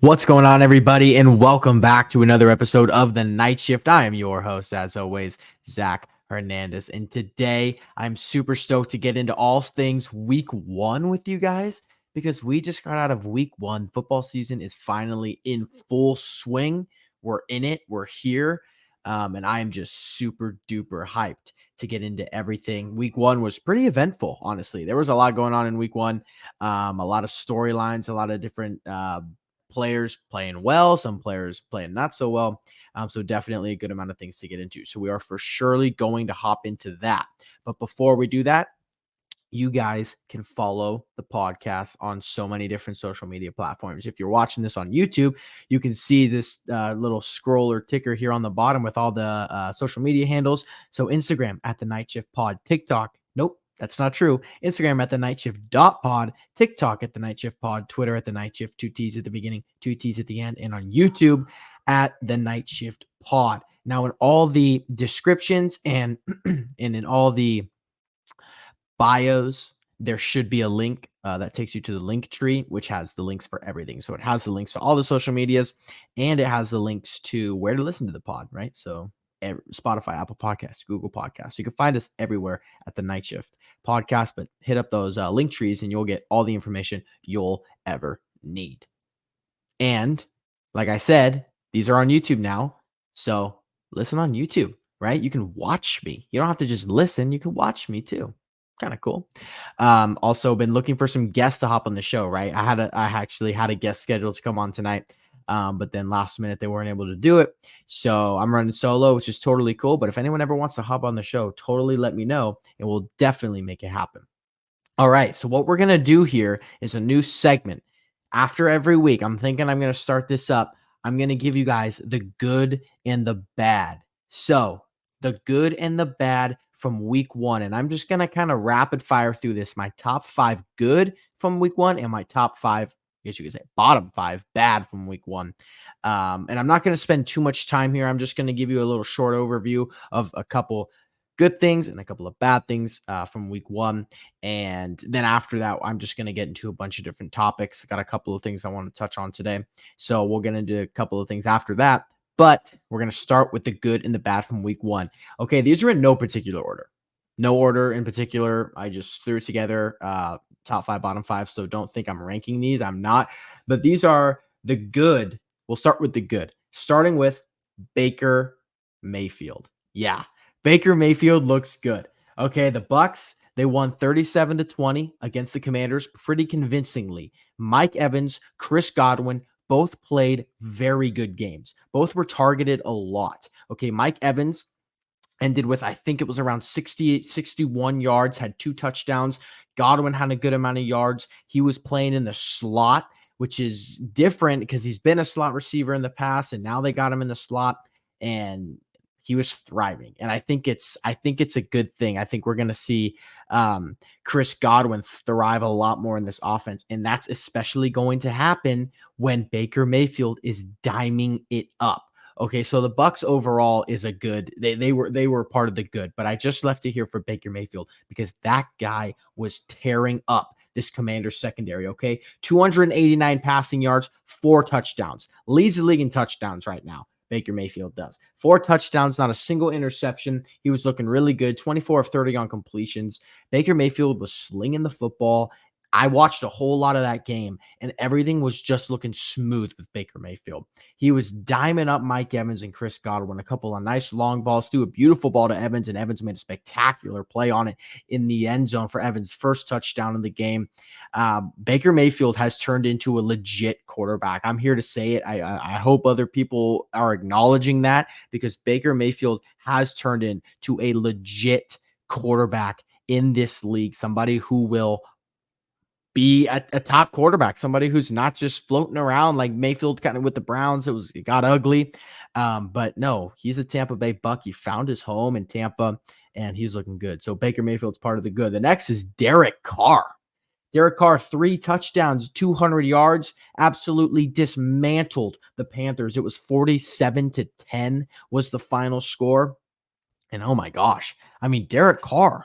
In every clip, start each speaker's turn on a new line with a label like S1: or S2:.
S1: What's going on, everybody, and welcome back to another episode of The Night Shift. I am your host, as always, Zach Hernandez, and today I'm super stoked to get into all things week one with you guys because we just got out of week one. Football season is finally in full swing. We're in it. We're here. And I am just super duper hyped to get into everything. Week one was pretty eventful, honestly. There was a lot going on in week one, a lot of storylines, a lot of different players playing well, some players playing not so well. So definitely a good amount of things to get into. So we are for surely going to hop into that. But before we do that, you guys can follow the podcast on so many different social media platforms. If you're watching this on YouTube, you can see this little scroller ticker here on the bottom with all the social media handles. So Instagram at the Night Shift Pod, TikTok. Nope, that's not true. Instagram at the Night Shift .pod, TikTok at the Night Shift Pod, Twitter at the Night Shift, 2 T's at the beginning, 2 T's at the end, and on YouTube at the Night Shift Pod. Now, in all the descriptions and in all the bios, there should be a link that takes you to the link tree, which has the links for everything. So it has the links to all the social medias, and it has the links to where to listen to the pod, right? So Spotify, Apple Podcasts, Google Podcasts. You can find us everywhere at the Night Shift Podcast, but hit up those link trees and you'll get all the information you'll ever need. And like I said, these are on YouTube now. So listen on YouTube, right? You can watch me. You don't have to just listen. You can watch me too. Kind of cool. Also been looking for some guests to hop on the show, right? I actually had a guest scheduled to come on tonight. But then last minute they weren't able to do it. So I'm running solo, which is totally cool. But if anyone ever wants to hop on the show, totally let me know and we'll definitely make it happen. All right. So what we're going to do here is a new segment. After every week, I'm thinking I'm going to start this up. I'm going to give you guys the good and the bad. So the good and the bad from week one. And I'm just going to kind of rapid fire through this. My top 5 good from week one and my top 5, I guess you could say bottom 5 bad from week one. And I'm not going to spend too much time here. I'm just going to give you a little short overview of a couple good things and a couple of bad things from week one. And then after that, I'm just going to get into a bunch of different topics. Got a couple of things I want to touch on today. So we'll get into a couple of things after that. But we're going to start with the good and the bad from week one. Okay, these are in no particular order. No order in particular. I just threw it together, top 5, bottom 5. So don't think I'm ranking these. I'm not. But these are the good. We'll start with the good, starting with Baker Mayfield. Yeah, Baker Mayfield looks good. Okay, the Bucks, they won 37-20 against the Commanders pretty convincingly. Mike Evans, Chris Godwin, both played very good games. Both were targeted a lot. Okay, Mike Evans ended with, I think it was around 61 yards, had 2 touchdowns. Godwin had a good amount of yards. He was playing in the slot, which is different because he's been a slot receiver in the past, and now they got him in the slot, and he was thriving. And I think it's a good thing. I think we're going to see Chris Godwin thrive a lot more in this offense. And that's especially going to happen when Baker Mayfield is diming it up. Okay, so the Bucks overall is a good. They were part of the good, but I just left it here for Baker Mayfield because that guy was tearing up this Commanders secondary. Okay, 289 passing yards, 4 touchdowns, leads the league in touchdowns right now. Baker Mayfield does 4 touchdowns, not a single interception. He was looking really good. 24 of 30 on completions. Baker Mayfield was slinging the football. I watched a whole lot of that game, and everything was just looking smooth with Baker Mayfield. He was diming up Mike Evans and Chris Godwin. A couple of nice long balls, threw a beautiful ball to Evans, and Evans made a spectacular play on it in the end zone for Evans' first touchdown in the game. Baker Mayfield has turned into a legit quarterback. I'm here to say it. I hope other people are acknowledging that because Baker Mayfield has turned into a legit quarterback in this league, somebody who will be a top quarterback, somebody who's not just floating around like Mayfield kind of with the Browns. It got ugly. But no, he's a Tampa Bay Buck. He found his home in Tampa and he's looking good. So Baker Mayfield's part of the good. The next is Derek Carr. Derek Carr, 3 touchdowns, 200 yards, absolutely dismantled the Panthers. It was 47-10 was the final score. And oh my gosh, I mean, Derek Carr,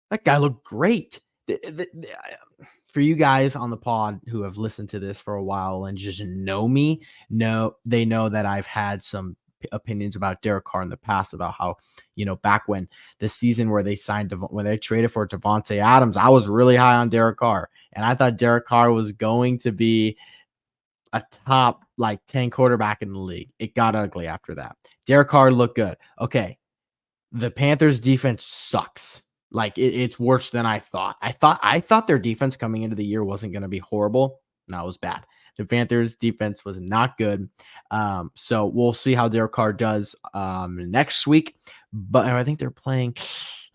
S1: that guy looked great. for you guys on the pod who have listened to this for a while and just know me, they know that I've had some opinions about Derek Carr in the past about how, back when the season where they when they traded for Devontae Adams, I was really high on Derek Carr, and I thought Derek Carr was going to be a top like 10 quarterback in the league. It got ugly after that. Derek Carr looked good. Okay. The Panthers defense sucks. Like it's worse than I thought. I thought their defense coming into the year wasn't going to be horrible. No, it was bad. The Panthers defense was not good. So we'll see how Derek Carr does next week. But I think they're playing.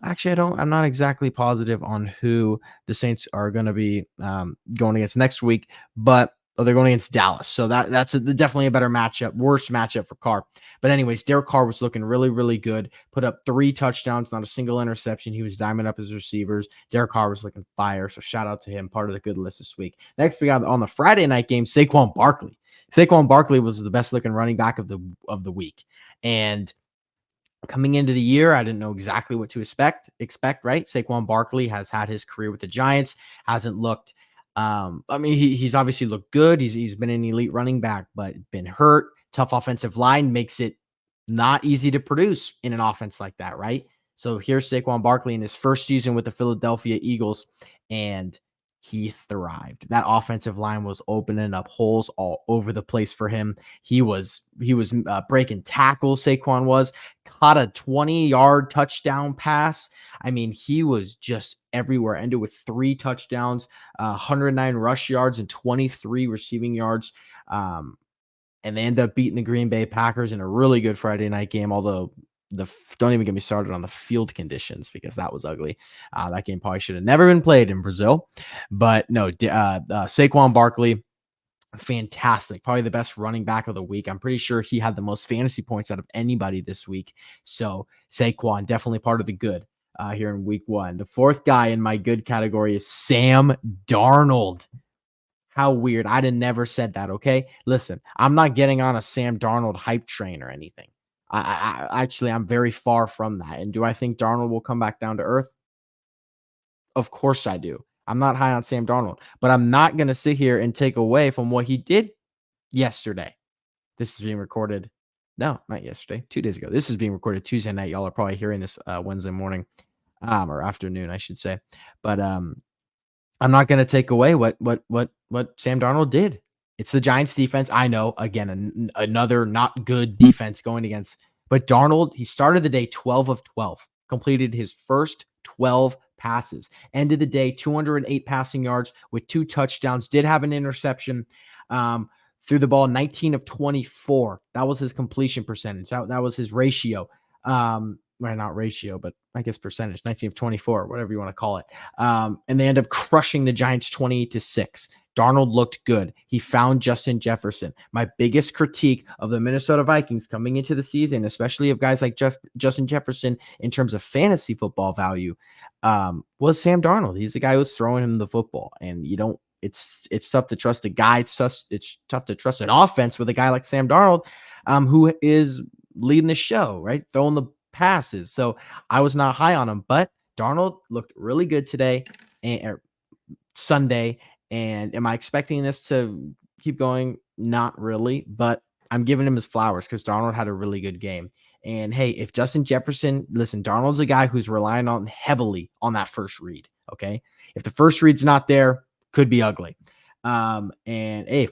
S1: Actually, I'm not exactly positive on who the Saints are going to be going against next week, but they're going against Dallas. So that's definitely a better matchup, worse matchup for Carr. But anyways, Derek Carr was looking really, really good. Put up 3 touchdowns, not a single interception. He was diming up his receivers. Derek Carr was looking fire. So shout out to him, part of the good list this week. Next, we got on the Friday night game, Saquon Barkley. Saquon Barkley was the best looking running back of the week. And coming into the year, I didn't know exactly what to expect, right? Saquon Barkley has had his career with the Giants, hasn't looked he's obviously looked good. He's been an elite running back, but been hurt. Tough offensive line makes it not easy to produce in an offense like that, right? So here's Saquon Barkley in his first season with the Philadelphia Eagles, and he thrived. That offensive line was opening up holes all over the place for him. He was breaking tackles. Saquon was caught a 20-yard touchdown pass. I mean, he was just everywhere. Ended with 3 touchdowns, 109 rush yards, and 23 receiving yards. And they end up beating the Green Bay Packers in a really good Friday night game, although don't even get me started on the field conditions because that was ugly. That game probably should have never been played in Brazil. But no, Saquon Barkley, fantastic. Probably the best running back of the week. I'm pretty sure he had the most fantasy points out of anybody this week. So Saquon, definitely part of the good here in week 1. The 4th guy in my good category is Sam Darnold. How weird. I'd have never said that, okay? Listen, I'm not getting on a Sam Darnold hype train or anything. I'm very far from that. And do I think Darnold will come back down to earth? Of course I do. I'm not high on Sam Darnold, but I'm not going to sit here and take away from what he did yesterday. This is being recorded. No, not yesterday. 2 days ago. This is being recorded Tuesday night. Y'all are probably hearing this Wednesday morning or afternoon, I should say. But I'm not going to take away what Sam Darnold did. It's the Giants defense. I know, again, another not good defense going against. But Darnold, he started the day 12 of 12, completed his first 12 passes. Ended the day 208 passing yards with 2 touchdowns. Did have an interception. Threw the ball 19 of 24. That was his completion percentage. That was his ratio. Well, not ratio, but I guess percentage, 19 of 24, whatever you want to call it. And they end up crushing the Giants 28-6. Darnold looked good. He found Justin Jefferson. My biggest critique of the Minnesota Vikings coming into the season, especially of guys like Justin Jefferson in terms of fantasy football value, was Sam Darnold. He's the guy who's throwing him the football. And it's tough to trust a guy. It's tough to trust an offense with a guy like Sam Darnold, who is leading the show, right? Throwing the passes. So I was not high on him, but Darnold looked really good today and Sunday. And am I expecting this to keep going? Not really, but I'm giving him his flowers because Darnold had a really good game. And hey, if Justin Jefferson, listen, Darnold's a guy who's relying on heavily on that first read. Okay. If the first read's not there, could be ugly. And hey,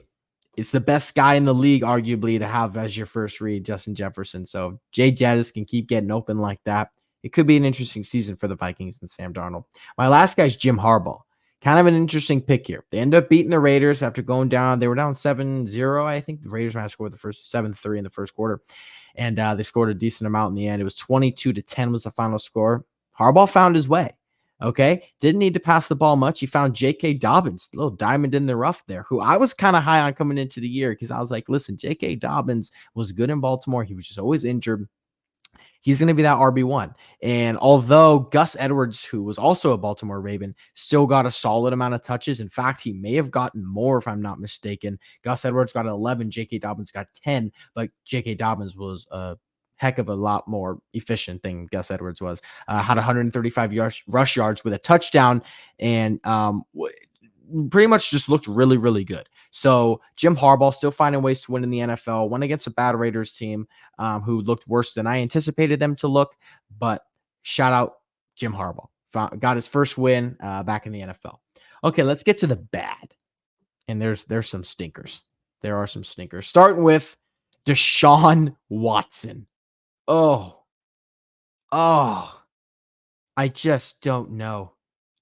S1: it's the best guy in the league, arguably, to have as your first read, Justin Jefferson. So Jay Jettis can keep getting open like that. It could be an interesting season for the Vikings and Sam Darnold. My last guy is Jim Harbaugh. Kind of an interesting pick here. They end up beating the Raiders after going down. They were down 7-0, I think. The Raiders might have scored the first 7-3 in the first quarter. And they scored a decent amount in the end. It was 22-10 was the final score. Harbaugh found his way. Okay. Didn't need to pass the ball much. He found J.K. Dobbins, a little diamond in the rough there, who I was kind of high on coming into the year because I was like, listen, J.K. Dobbins was good in Baltimore. He was just always injured. He's going to be that RB1. And although Gus Edwards, who was also a Baltimore Raven, still got a solid amount of touches. In fact, he may have gotten more if I'm not mistaken. Gus Edwards got 11. J.K. Dobbins got 10. But J.K. Dobbins was a heck of a lot more efficient than Gus Edwards was. Had 135 rush yards with a touchdown. And pretty much just looked really, really good. So Jim Harbaugh still finding ways to win in the NFL, won against a bad Raiders team who looked worse than I anticipated them to look. But shout out Jim Harbaugh. Got his first win back in the NFL. Okay, let's get to the bad. And there's some stinkers. There are some stinkers. Starting with Deshaun Watson. Oh, oh, I just don't know.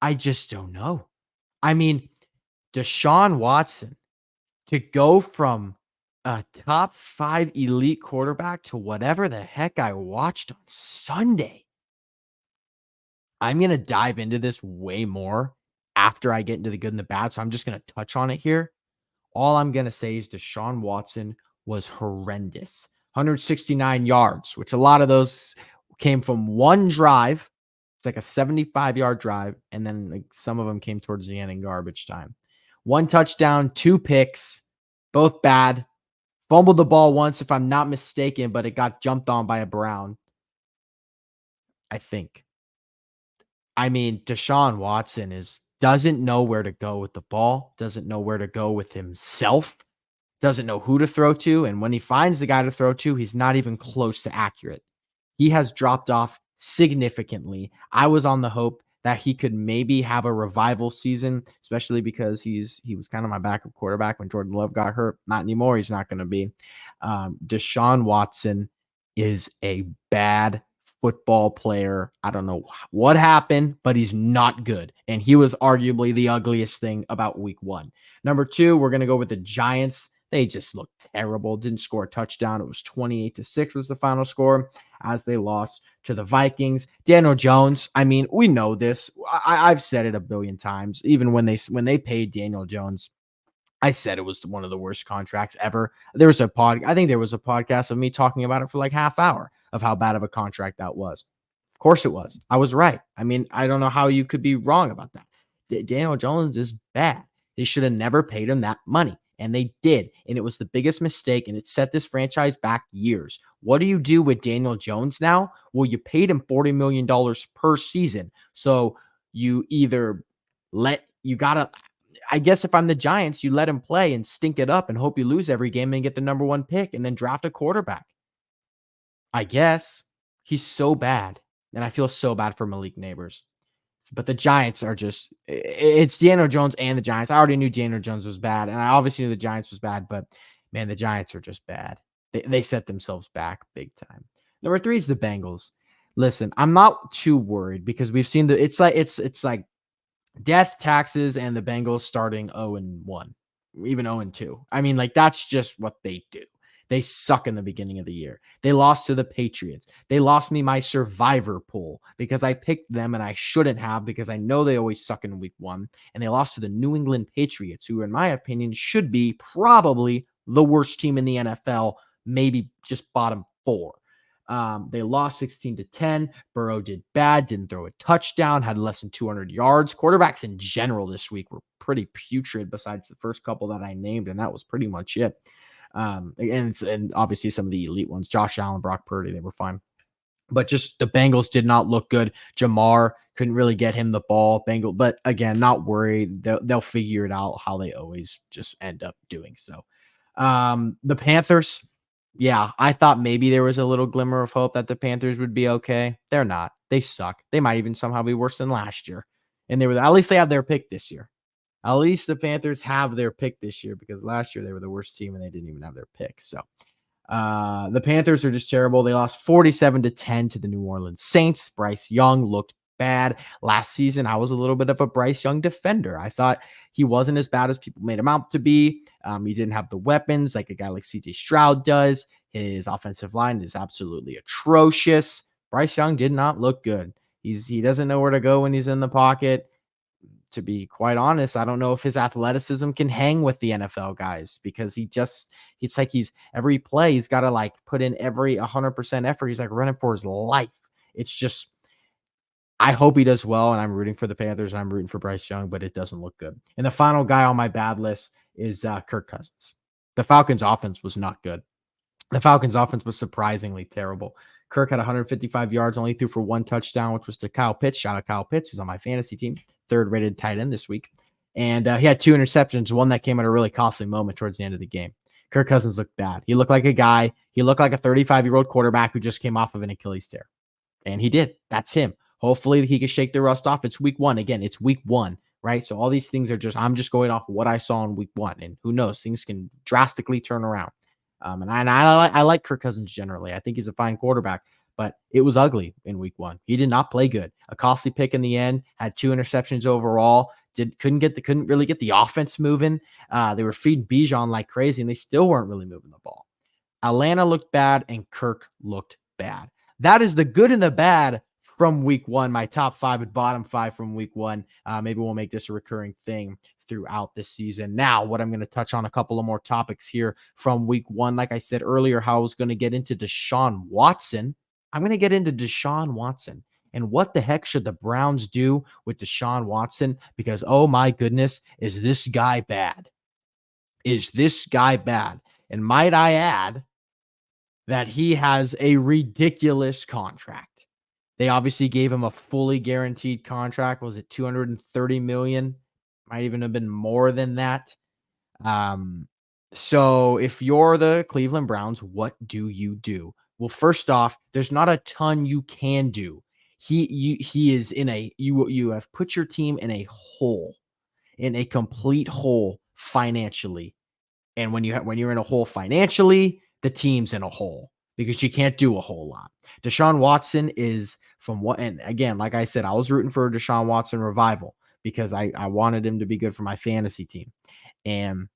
S1: I just don't know. I mean, Deshaun Watson to go from a top 5 elite quarterback to whatever the heck I watched on Sunday. I'm going to dive into this way more after I get into the good and the bad, so I'm just going to touch on it here. All I'm going to say is Deshaun Watson was horrendous. 169 yards, which a lot of those came from one drive. It's like a 75-yard drive, and then like some of them came towards the end in garbage time. One touchdown, 2 picks, both bad. Fumbled the ball once, if I'm not mistaken, but it got jumped on by a Brown, I think. I mean, Deshaun Watson doesn't know where to go with the ball, doesn't know where to go with himself, doesn't know who to throw to, and when he finds the guy to throw to, he's not even close to accurate. He has dropped off significantly. I was on the hope that he could maybe have a revival season, especially because he was kind of my backup quarterback when Jordan Love got hurt. Not anymore. He's not going to be. Deshaun Watson is a bad football player. I don't know what happened, but he's not good. And he was arguably the ugliest thing about week 1. Number 2, we're going to go with the Giants. They just looked terrible. Didn't score a touchdown. It was 28-6 was the final score as they lost to the Vikings. Daniel Jones, I mean, we know this. I've said it a billion times. Even when they paid Daniel Jones, I said it was one of the worst contracts ever. I think there was a podcast of me talking about it for like half hour of how bad of a contract that was. Of course it was. I was right. I mean, I don't know how you could be wrong about that. Daniel Jones is bad. They should have never paid him that money. And they did. And it was the biggest mistake. And it set this franchise back years. What do you do with Daniel Jones now? Well, you paid him $40 million per season. So you either I guess if I'm the Giants, you let him play and stink it up and hope you lose every game and get the number 1 pick and then draft a quarterback. I guess. He's so bad. And I feel so bad for Malik Neighbors. But the Giants are it's Daniel Jones and the Giants. I already knew Daniel Jones was bad, and I obviously knew the Giants was bad, but man, the Giants are just bad. They set themselves back big time. Number 3 is the Bengals. Listen, I'm not too worried because we've seen it's like death, taxes, and the Bengals starting 0-1, even 0-2. I mean, like that's just what they do. They suck in the beginning of the year. They lost to the Patriots. They lost me my survivor pool because I picked them and I shouldn't have because I know they always suck in week 1. And they lost to the New England Patriots, who in my opinion should be probably the worst team in the NFL, maybe just bottom 4. They lost 16-10. Burrow did bad, didn't throw a touchdown, had less than 200 yards. Quarterbacks in general this week were pretty putrid besides the first couple that I named, and that was pretty much it. And obviously some of the elite ones, Josh Allen, Brock Purdy, they were fine. But just the Bengals did not look good. Jamar couldn't really get him the ball. But again, not worried. They'll figure it out how they always just end up doing so. The Panthers, yeah, I thought maybe there was a little glimmer of hope that the Panthers would be okay. They're not. They suck. They might even somehow be worse than last year. And at least they have their pick this year. At least the Panthers have their pick this year because last year they were the worst team and they didn't even have their pick. So the Panthers are just terrible. They lost 47-10 to the New Orleans Saints. Bryce Young looked bad. Last season, I was a little bit of a Bryce Young defender. I thought he wasn't as bad as people made him out to be. He didn't have the weapons like a guy like CJ Stroud does. His offensive line is absolutely atrocious. Bryce Young did not look good. He doesn't know where to go when he's in the pocket. To be quite honest, I don't know if his athleticism can hang with the NFL guys because it's like every play, he's got to like put in every 100% effort. He's like running for his life. It's just, I hope he does well, and I'm rooting for the Panthers and I'm rooting for Bryce Young, but it doesn't look good. And the final guy on my bad list is Kirk Cousins. The Falcons offense was not good. The Falcons offense was surprisingly terrible. Kirk had 155 yards, only threw for 1 touchdown, which was to Kyle Pitts. Shout out Kyle Pitts, who's on my fantasy team. 3rd rated tight end this week. And he had 2 interceptions, one that came at a really costly moment towards the end of the game. Kirk Cousins looked bad. He looked like a guy. He looked like a 35-year-old quarterback who just came off of an Achilles tear. And he did. That's him. Hopefully he can shake the rust off. It's week 1. Again, it's week 1, right? So all these things are I'm just going off of what I saw in week 1. And who knows, things can drastically turn around. I like Kirk Cousins generally. I think he's a fine quarterback, but it was ugly in week 1. He did not play good. A costly pick in the end, had 2 interceptions overall. Couldn't really get the offense moving. They were feeding Bijan like crazy, and they still weren't really moving the ball. Atlanta looked bad, and Kirk looked bad. That is the good and the bad from week 1. My top 5 and bottom 5 from week 1. Maybe we'll make this a recurring thing throughout this season. Now, what I'm going to touch on a couple of more topics here from week 1. Like I said earlier, how I was going to get into Deshaun Watson. I'm going to get into Deshaun Watson. And what the heck should the Browns do with Deshaun Watson? Because, oh my goodness, is this guy bad? Is this guy bad? And might I add that he has a ridiculous contract. They obviously gave him a fully guaranteed contract. Was it $230 million? Might even have been more than that. So if you're the Cleveland Browns, what do you do? Well, first off, there's not a ton you can do. He is in you have put your team in a hole, in a complete hole financially. And when you're in a hole financially, the team's in a hole because you can't do a whole lot. Deshaun Watson is and again, like I said, I was rooting for a Deshaun Watson revival because I wanted him to be good for my fantasy team. And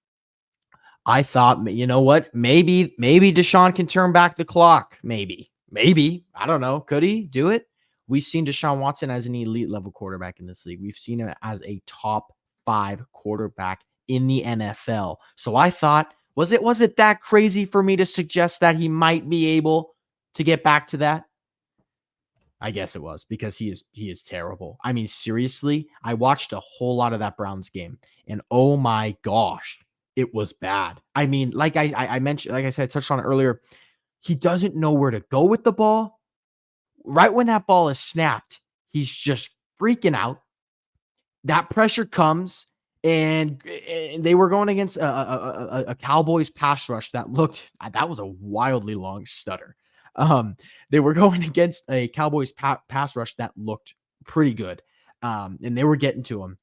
S1: I thought, you know what? Maybe Deshaun can turn back the clock. Maybe. I don't know. Could he do it? We've seen Deshaun Watson as an elite level quarterback in this league. We've seen him as a top 5 quarterback in the NFL. So I thought, was it that crazy for me to suggest that he might be able to get back to that? I guess it was, because he is terrible. I mean, seriously, I watched a whole lot of that Browns game, and oh my gosh, it was bad. I mean, like I mentioned, like I said, I touched on it earlier, he doesn't know where to go with the ball. Right when that ball is snapped, he's just freaking out. That pressure comes, and they were going against a Cowboys pass rush that was a wildly long stutter. They were going against a Cowboys pass rush that looked pretty good, and they were getting to him.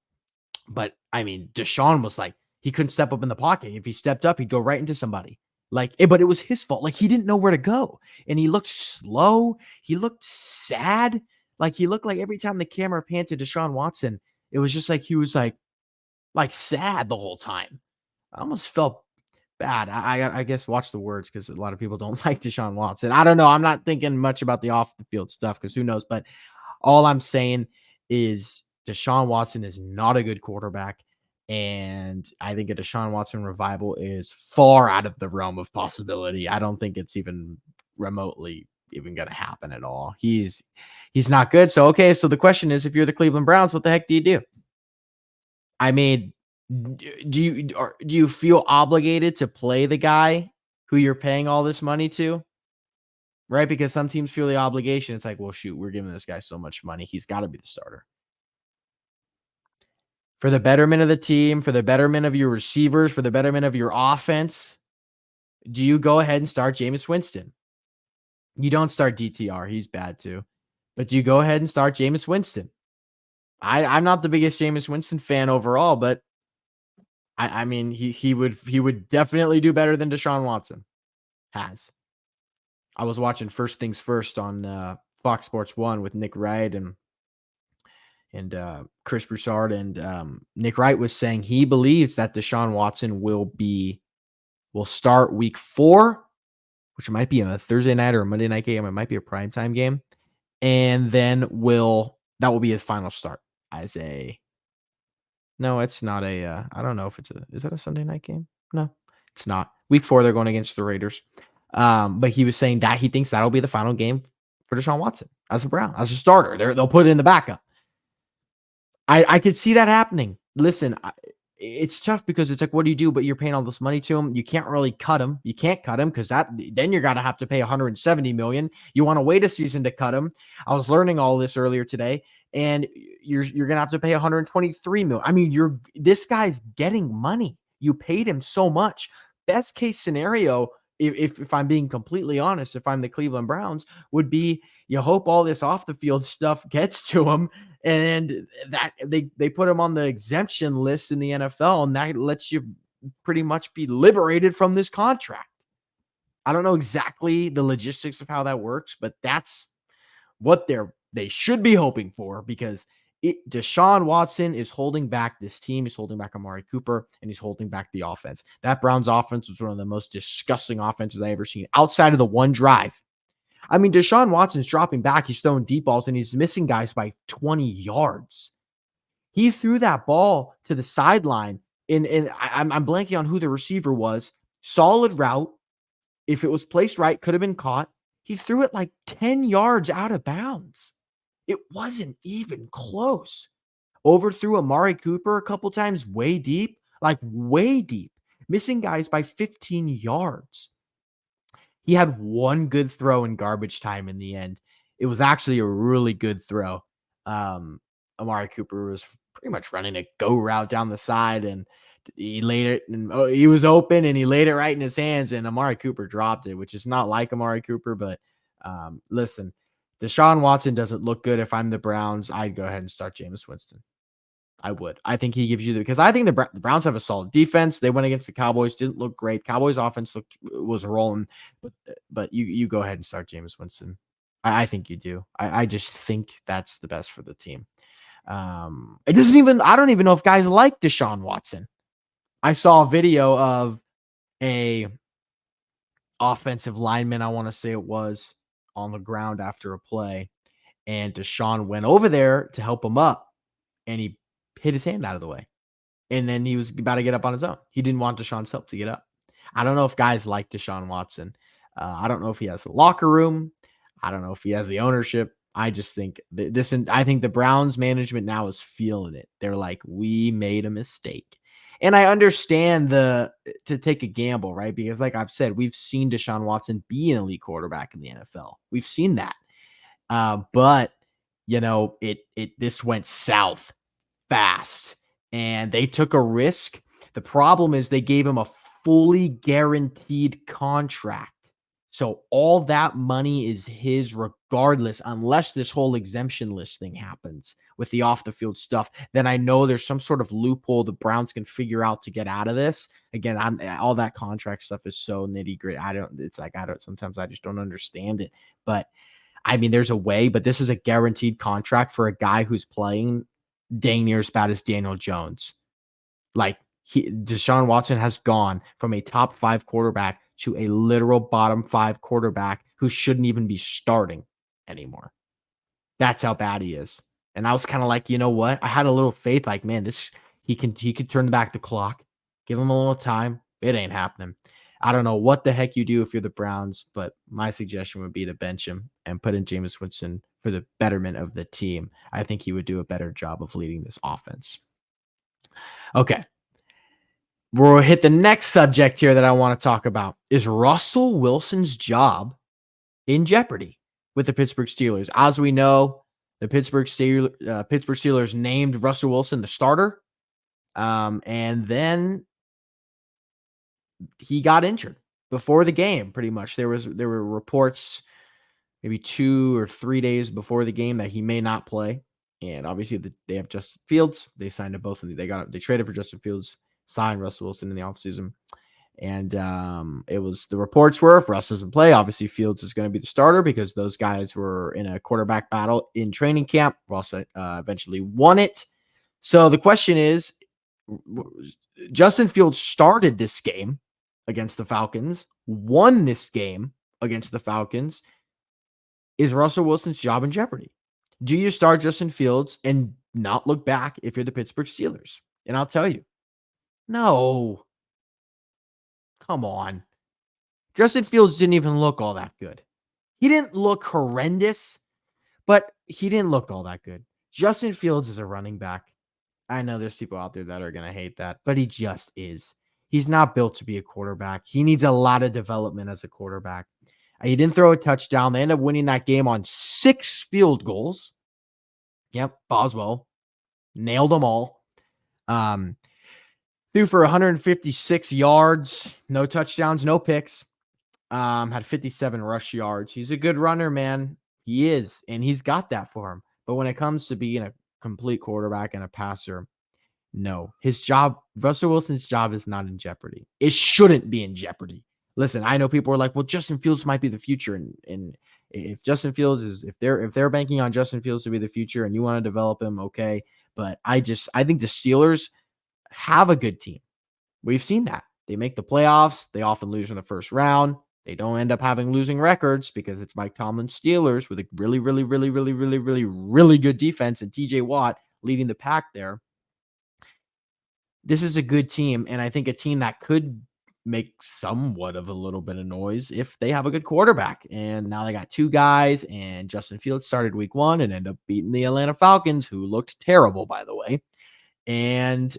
S1: But I mean, Deshaun was like, he couldn't step up in the pocket. If he stepped up, he'd go right into somebody. But it was his fault. Like, he didn't know where to go, and he looked slow. He looked sad. Like, he looked like every time the camera panned to Deshaun Watson, it was just like he was like sad the whole time. I almost felt bad. I guess watch the words, because a lot of people don't like Deshaun Watson. I don't know. I'm not thinking much about the off the field stuff, because who knows. But all I'm saying is Deshaun Watson is not a good quarterback. And I think a Deshaun Watson revival is far out of the realm of possibility. I don't think it's even remotely even going to happen at all. He's not good. So, okay. So the question is, if you're the Cleveland Browns, what the heck do you do? I mean, do you feel obligated to play the guy who you're paying all this money to? Right? Because some teams feel the obligation. It's like, well, shoot, we're giving this guy so much money. He's got to be the starter. For the betterment of the team, for the betterment of your receivers, for the betterment of your offense, do you go ahead and start Jameis Winston? You don't start DTR. He's bad too. But do you go ahead and start Jameis Winston? I'm not the biggest Jameis Winston fan overall, but I mean, he would definitely do better than Deshaun Watson has. I was watching First Things First on Fox Sports 1 with Nick Wright and Chris Broussard, and Nick Wright was saying he believes that Deshaun Watson will start week 4, which might be a Thursday night or a Monday night game. It might be a primetime game, and then that will be his final start as a. No, it's not a. I don't know if is that a Sunday night game? No, it's not. Week 4, they're going against the Raiders. But he was saying that he thinks that'll be the final game for Deshaun Watson as a Brown, as a starter. They'll put it in the backup. I could see that happening. Listen, it's tough because it's like, what do you do? But you're paying all this money to him. You can't really cut him. You can't cut him because then you're gonna have to pay $170 million. You want to wait a season to cut him. I was learning all this earlier today, and you're gonna have to pay 123 million. I mean, this guy's getting money. You paid him so much. Best case scenario, if I'm being completely honest, if I'm the Cleveland Browns, would be you hope all this off the field stuff gets to him, and that they put him on the exemption list in the NFL, and that lets you pretty much be liberated from this contract. I don't know exactly the logistics of how that works, but that's what they should be hoping for, because Deshaun Watson is holding back this team. He's holding back Amari Cooper, and he's holding back the offense. That Browns offense was one of the most disgusting offenses I ever seen outside of the one drive. I mean, Deshaun Watson's dropping back. He's throwing deep balls, and he's missing guys by 20 yards. He threw that ball to the sideline, and I'm blanking on who the receiver was. Solid route. If it was placed right, could have been caught. He threw it like 10 yards out of bounds. It wasn't even close. Overthrew Amari Cooper a couple times, way deep, missing guys by 15 yards. He had one good throw in garbage time in the end. It was actually a really good throw. Amari Cooper was pretty much running a go route down the side, and he laid it, and he was open, and he laid it right in his hands, and Amari Cooper dropped it, which is not like Amari Cooper. But listen, Deshaun Watson doesn't look good. If I'm the Browns, I'd go ahead and start Jameis Winston. I would. I think he gives you because I think the Browns have a solid defense. They went against the Cowboys, didn't look great. Cowboys offense was rolling, but you go ahead and start Jameis Winston. I think you do. I just think that's the best for the team. I don't even know if guys like Deshaun Watson. I saw a video of a offensive lineman, I want to say it was, on the ground after a play, and Deshaun went over there to help him up, and he hit his hand out of the way. And then he was about to get up on his own. He didn't want Deshaun's help to get up. I don't know if guys like Deshaun Watson. I don't know if he has the locker room. I don't know if he has the ownership. I just think I think the Browns management now is feeling it. They're like, we made a mistake. And I understand to take a gamble, right? Because like I've said, we've seen Deshaun Watson be an elite quarterback in the NFL. We've seen that. But this went south fast, and they took a risk. The problem is they gave him a fully guaranteed contract. So all that money is his regardless, unless this whole exemption list thing happens with the off the field stuff. Then I know there's some sort of loophole the Browns can figure out to get out of this. Again, all that contract stuff is so nitty gritty. Sometimes I just don't understand it. But I mean, there's a way, but this is a guaranteed contract for a guy who's playing dang near as bad as Daniel Jones. Like Deshaun Watson has gone from a top 5 quarterback to a literal bottom 5 quarterback who shouldn't even be starting anymore. That's how bad he is. And I was kind of like, you know what? I had a little faith, like, man, he could turn back the clock, give him a little time. It ain't happening. I don't know what the heck you do if you're the Browns, but my suggestion would be to bench him and put in Jameis Winston for the betterment of the team. I think he would do a better job of leading this offense. Okay. We'll hit the next subject here that I want to talk about. Is Russell Wilson's job in jeopardy with the Pittsburgh Steelers? As we know, the Pittsburgh Steelers named Russell Wilson the starter, and then he got injured before the game. Pretty much, there were reports maybe 2 or 3 days before the game that he may not play. And obviously, they have Justin Fields. They signed to both of them. They traded for Justin Fields, signed Russell Wilson in the offseason. And the reports were if Russ doesn't play, obviously Fields is going to be the starter because those guys were in a quarterback battle in training camp. Russ eventually won it. So the question is, Justin Fields started this game against the Falcons, won this game against the Falcons. Is Russell Wilson's job in jeopardy? Do you start Justin Fields and not look back if you're the Pittsburgh Steelers? And I'll tell you, no. Come on. Justin Fields didn't even look all that good. He didn't look horrendous, but he didn't look all that good. Justin Fields is a running back. I know there's people out there that are going to hate that, but he just is. He's not built to be a quarterback. He needs a lot of development as a quarterback. He didn't throw a touchdown. They ended up winning that game on 6 field goals. Yep, Boswell nailed them all. Um, Threw for 156 yards, no touchdowns, no picks. Had 57 rush yards. He's a good runner, man. He is, and he's got that for him. But when it comes to being a complete quarterback and a passer, no. His job, Russell Wilson's job is not in jeopardy. It shouldn't be in jeopardy. Listen, I know people are like, well, Justin Fields might be the future. And if Justin Fields is if they're banking on Justin Fields to be the future and you want to develop him, okay. But I think the Steelers have a good team. We've seen that. They make the playoffs. They often lose in the first round. They don't end up having losing records because it's Mike Tomlin's Steelers with a really, really, really, really, really, really, really good defense and TJ Watt leading the pack there. This is a good team, and I think a team that could make somewhat of a little bit of noise if they have a good quarterback. And now they got two guys, and Justin Fields started week 1 and ended up beating the Atlanta Falcons, who looked terrible, by the way. And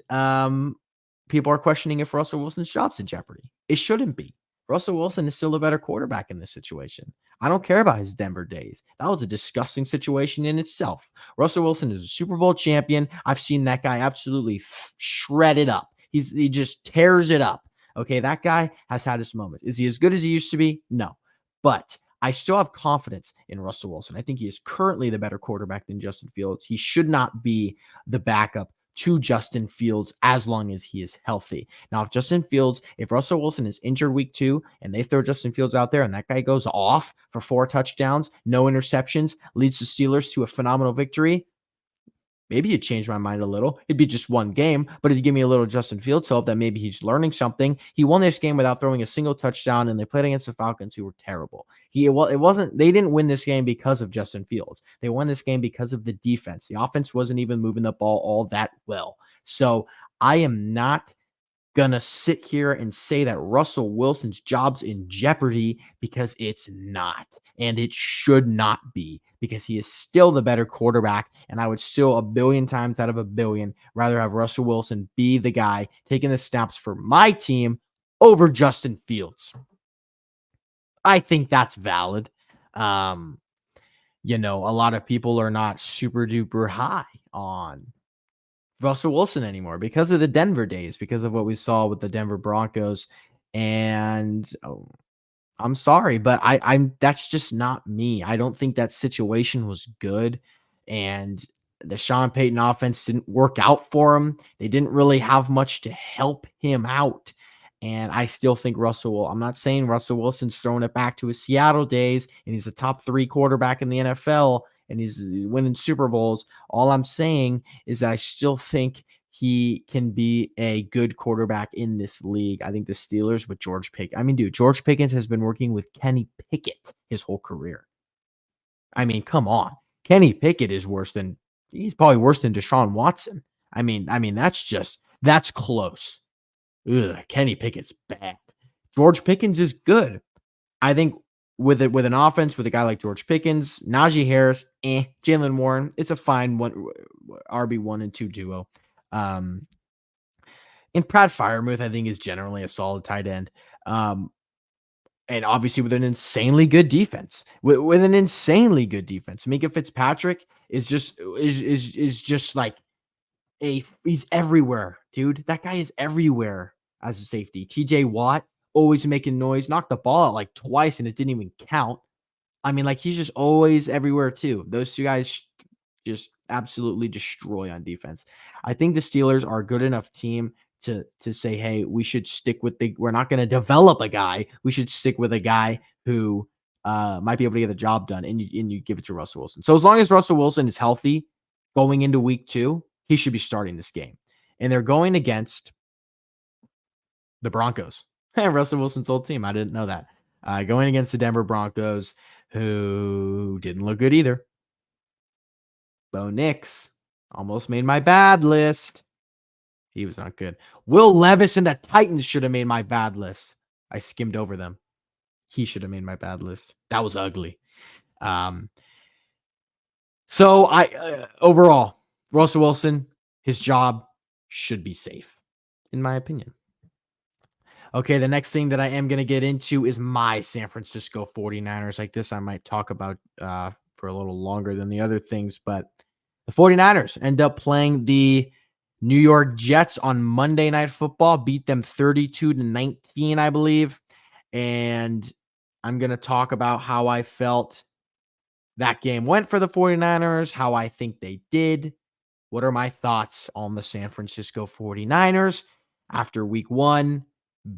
S1: people are questioning if Russell Wilson's job's in jeopardy. It shouldn't be. Russell Wilson is still a better quarterback in this situation. I don't care about his Denver days. That was a disgusting situation in itself. Russell Wilson is a Super Bowl champion. I've seen that guy absolutely shred it up. He just tears it up. Okay, that guy has had his moments. Is he as good as he used to be? No. But I still have confidence in Russell Wilson. I think he is currently the better quarterback than Justin Fields. He should not be the backup to Justin Fields as long as he is healthy. Now, if Russell Wilson is injured week 2 and they throw Justin Fields out there and that guy goes off for 4 touchdowns, no interceptions, leads the Steelers to a phenomenal victory, maybe you'd change my mind a little. It'd be just one game, but it'd give me a little Justin Fields hope that maybe he's learning something. He won this game without throwing a single touchdown, and they played against the Falcons, who were terrible. They didn't win this game because of Justin Fields. They won this game because of the defense. The offense wasn't even moving the ball all that well. So I am not gonna sit here and say that Russell Wilson's job's in jeopardy because it's not. And it should not be because he is still the better quarterback. And I would still 1,000,000,000 times out of 1,000,000,000 rather have Russell Wilson be the guy taking the snaps for my team over Justin Fields. I think that's valid. Um, a lot of people are not super duper high on Russell Wilson anymore because of the Denver days, because of what we saw with the Denver Broncos. And I'm sorry, but I'm that's just not me. I don't think that situation was good. And the Sean Payton offense didn't work out for him. They didn't really have much to help him out. And I still think I'm not saying Russell Wilson's throwing it back to his Seattle days and he's a top 3 quarterback in the NFL and he's winning Super Bowls. All I'm saying is that I still think he can be a good quarterback in this league. I think the Steelers with George Pickens. I mean, dude, George Pickens has been working with Kenny Pickett his whole career. I mean, come on. Kenny Pickett is he's probably worse than Deshaun Watson. I mean, that's close. Ugh, Kenny Pickett's bad. George Pickens is good. I think with an offense with a guy like George Pickens, Najee Harris, Jalen Warren, it's a fine RB1 and 2 duo. And Pratt Freiermuth, I think, is generally a solid tight end. And obviously with an insanely good defense. With an insanely good defense. Minka Fitzpatrick is just like he's everywhere, dude. That guy is everywhere as a safety. TJ Watt always making noise, knocked the ball out like twice and it didn't even count. I mean, like he's just always everywhere too. Those two guys just absolutely destroy on defense. I think the Steelers are a good enough team to say, hey, we should stick with we're not going to develop a guy. We should stick with a guy who might be able to get the job done, and you give it to Russell Wilson. So as long as Russell Wilson is healthy going into week 2, he should be starting this game. And they're going against the Broncos. Russell Wilson's old team. I didn't know that. Going against the Denver Broncos, who didn't look good either. Bo Nix almost made my bad list. He was not good. Will Levis and the Titans should have made my bad list. I skimmed over them. He should have made my bad list. That was ugly. So overall, Russell Wilson, his job should be safe, in my opinion. Okay, the next thing that I am going to get into is my San Francisco 49ers. Like this, I might talk about for a little longer than the other things, but The 49ers end up playing the New York Jets on Monday Night Football, beat them 32-19, I believe. And I'm going to talk about how I felt that game went for the 49ers, how I think they did. What are my thoughts on the San Francisco 49ers after week 1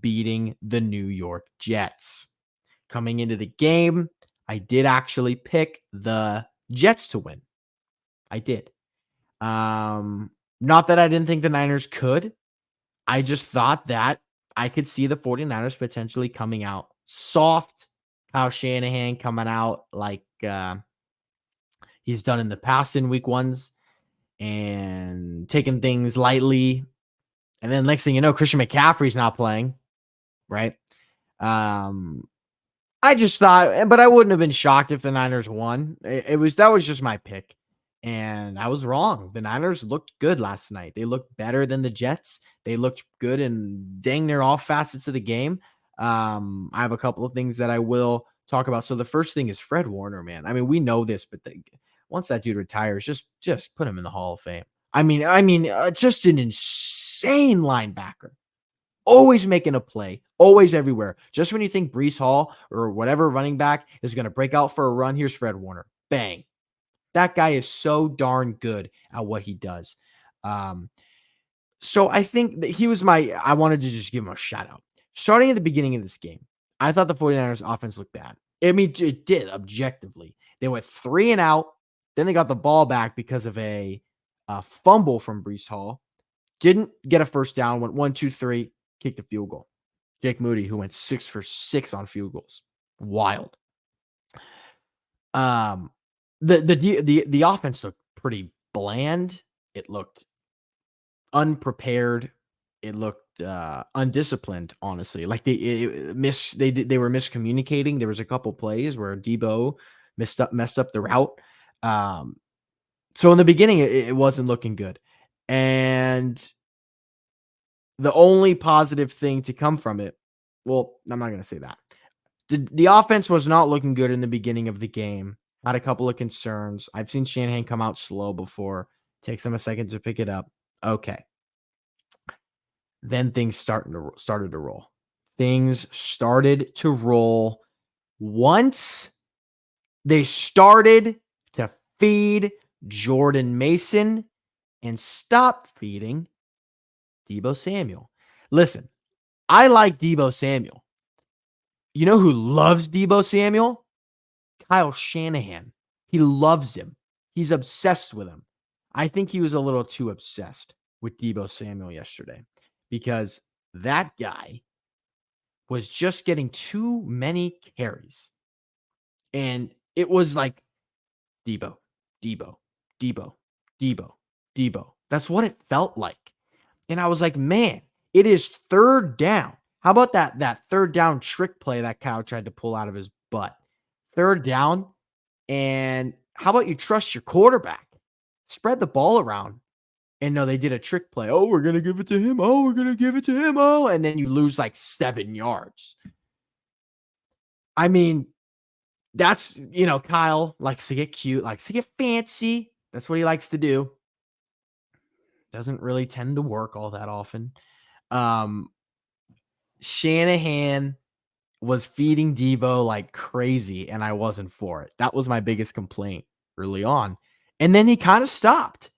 S1: beating the New York Jets? Coming into the game, I did actually pick the Jets to win. I did. Not that I didn't think the Niners could. I just thought that I could see the 49ers potentially coming out soft. Kyle Shanahan coming out like he's done in the past in week 1s and taking things lightly. And then next thing you know, Christian McCaffrey's not playing, right? I just thought, but I wouldn't have been shocked if the Niners won. That was just my pick. And I was wrong. The Niners looked good last night. They looked better than the Jets. They looked good in dang near all facets of the game. I have a couple of things that I will talk about. So the first thing is Fred Warner, man. I mean, we know this, but once that dude retires, just put him in the Hall of Fame. Just an insane linebacker. Always making a play, always everywhere. Just when you think Breece Hall or whatever running back is going to break out for a run, here's Fred Warner. Bang. That guy is so darn good at what he does. So I think that I wanted to just give him a shout out. Starting at the beginning of this game, I thought the 49ers offense looked bad. I mean, it did objectively. They went 3 and out. Then they got the ball back because of a fumble from Breece Hall. Didn't get a first down, went 1, 2, 3, kicked a field goal. Jake Moody, who went 6 for 6 on field goals. Wild. The offense looked pretty bland. It looked unprepared. It looked undisciplined, honestly. Like they were miscommunicating. There was a couple plays where Debo messed up the route. So in the beginning, it wasn't looking good. And the only positive thing to come from it, well, I'm not going to say that. The offense was not looking good in the beginning of the game. Had a couple of concerns. I've seen Shanahan come out slow before. Takes him a second to pick it up. Okay. Then things started to roll. Things started to roll once they started to feed Jordan Mason and stop feeding Debo Samuel. Listen, I like Debo Samuel. You know who loves Debo Samuel? Kyle Shanahan. He loves him. He's obsessed with him. I think he was a little too obsessed with Debo Samuel yesterday because that guy was just getting too many carries. And it was like Debo, Debo, Debo, Debo, Debo. That's what it felt like. And I was like, man, it is 3rd down. How about that 3rd down trick play that Kyle tried to pull out of his butt? 3rd down. And how about you trust your quarterback? Spread the ball around. And no, they did a trick play. Oh, we're going to give it to him. Oh, we're going to give it to him. Oh, and then you lose like 7 yards. I mean, that's, Kyle likes to get cute, likes to get fancy. That's what he likes to do. Doesn't really tend to work all that often. Shanahan was feeding Debo like crazy, and I wasn't for it. That was my biggest complaint early on. And then he kind of stopped.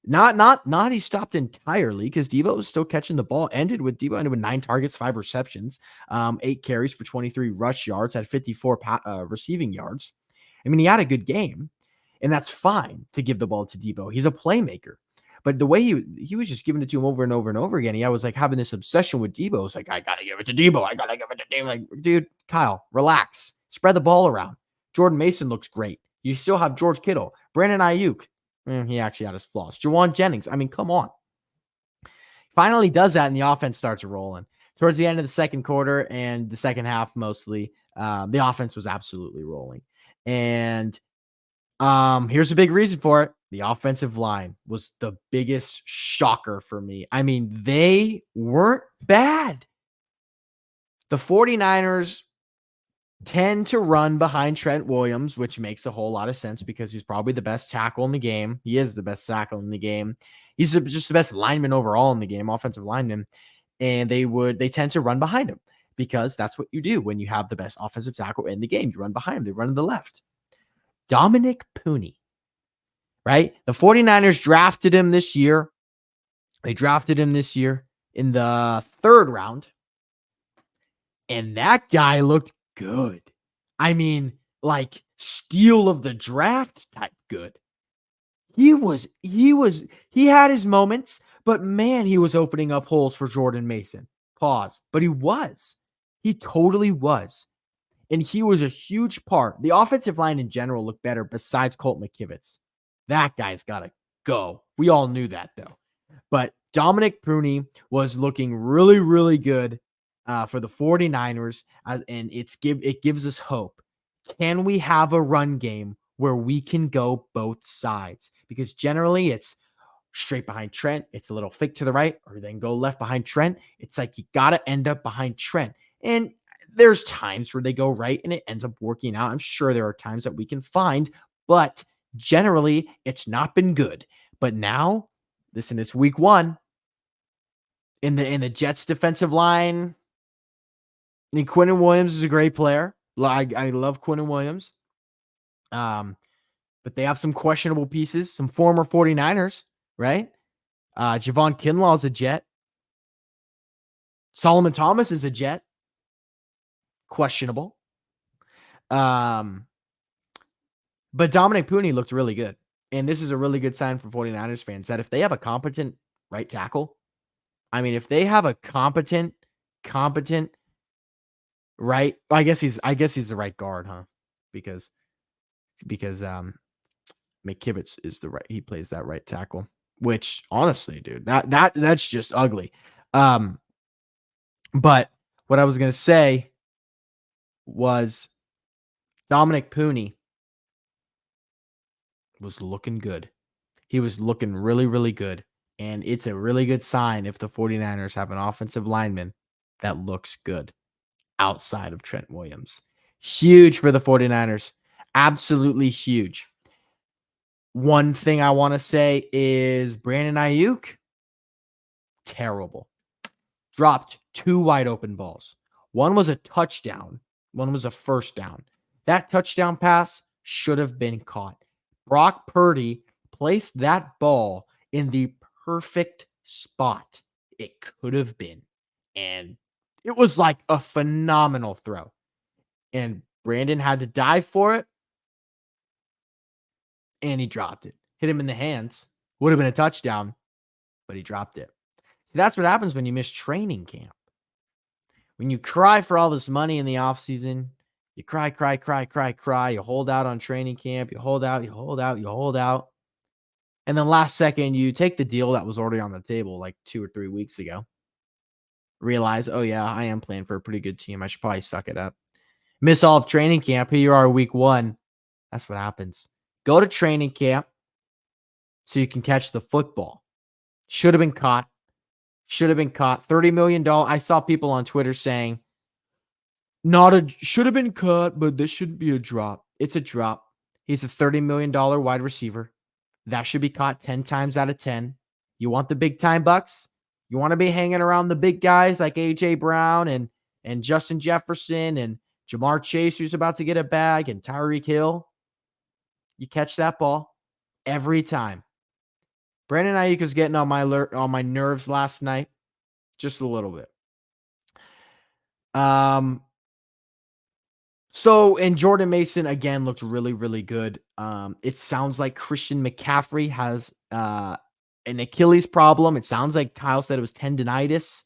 S1: Not he stopped entirely because Debo was still catching the ball. Ended with 9 targets, 5 receptions, 8 carries for 23 rush yards, had 54 receiving yards. I mean, he had a good game, and that's fine to give the ball to Debo. He's a playmaker. But the way he was just giving it to him over and over and over again. I was like having this obsession with Debo. It's like, I got to give it to Debo. I got to give it to Debo. Like, dude, Kyle, relax. Spread the ball around. Jordan Mason looks great. You still have George Kittle. Brandon Ayuk. He actually had his flaws. Jawan Jennings. I mean, come on. Finally does that, and the offense starts rolling. Towards the end of the second quarter and the second half mostly, the offense was absolutely rolling. And here's a big reason for it. The offensive line was the biggest shocker for me. I mean, they weren't bad. The 49ers tend to run behind Trent Williams, which makes a whole lot of sense because he's probably the best tackle in the game. He is the best tackle in the game. He's just the best lineman overall in the game, offensive lineman. And they tend to run behind him because that's what you do when you have the best offensive tackle in the game. You run behind him. They run to the left. Dominic Pooney, right? The 49ers drafted him this year. They drafted him this year in the 3rd round. And that guy looked good. I mean, like steal of the draft type good. He had his moments, but man, he was opening up holes for Jordan Mason. Pause. But he totally was. And he was a huge part. The offensive line in general looked better besides Colt McKivitz. That guy's got to go. We all knew that though. But Dominic Pooney was looking really, really good for the 49ers. And it gives us hope. Can we have a run game where we can go both sides? Because generally it's straight behind Trent. It's a little fake to the right, or then go left behind Trent. It's like you got to end up behind Trent. And there's times where they go right and it ends up working out. I'm sure there are times that we can find, but generally it's not been good. But now, listen, it's week 1 in the Jets defensive line. And Quinnen Williams is a great player. I love Quinnen Williams. But they have some questionable pieces, some former 49ers, right? Javon Kinlaw is a Jet. Solomon Thomas is a Jet. Questionable. But Dominic Pooney looked really good. And this is a really good sign for 49ers fans that if they have a competent right tackle, I mean, if they have a competent right, I guess he's the right guard, huh? Because McKivitz is he plays that right tackle, which honestly, dude, that's just ugly. But what I was going to say was Dominic Pooney was looking good. He was looking really, really good. And it's a really good sign if the 49ers have an offensive lineman that looks good outside of Trent Williams. Huge for the 49ers. Absolutely huge. One thing I want to say is Brandon Ayuk, terrible. Dropped 2 wide open balls. One was a touchdown. One was a first down. That touchdown pass should have been caught. Brock Purdy placed that ball in the perfect spot it could have been. And it was like a phenomenal throw. And Brandon had to dive for it. And he dropped it. Hit him in the hands. Would have been a touchdown, but he dropped it. See, that's what happens when you miss training camp. When you cry for all this money in the offseason, you cry. You hold out on training camp. You hold out. And then last second, you take the deal that was already on the table like 2 or 3 weeks ago. Realize, oh yeah, I am playing for a pretty good team. I should probably suck it up. Miss all of training camp. Here you are week 1. That's what happens. Go to training camp so you can catch the football. Should have been caught. $30 million. I saw people on Twitter saying, should have been cut, but this shouldn't be a drop. It's a drop. He's a $30 million wide receiver. That should be caught 10 times out of 10. You want the big time bucks? You want to be hanging around the big guys like A.J. Brown and Justin Jefferson and Jamar Chase, who's about to get a bag, and Tyreek Hill? You catch that ball every time. Brandon Ayuk was getting on my nerves last night, just a little bit. So, and Jordan Mason again looked really, really good. It sounds like Christian McCaffrey has an Achilles problem. It sounds like Kyle said it was tendonitis.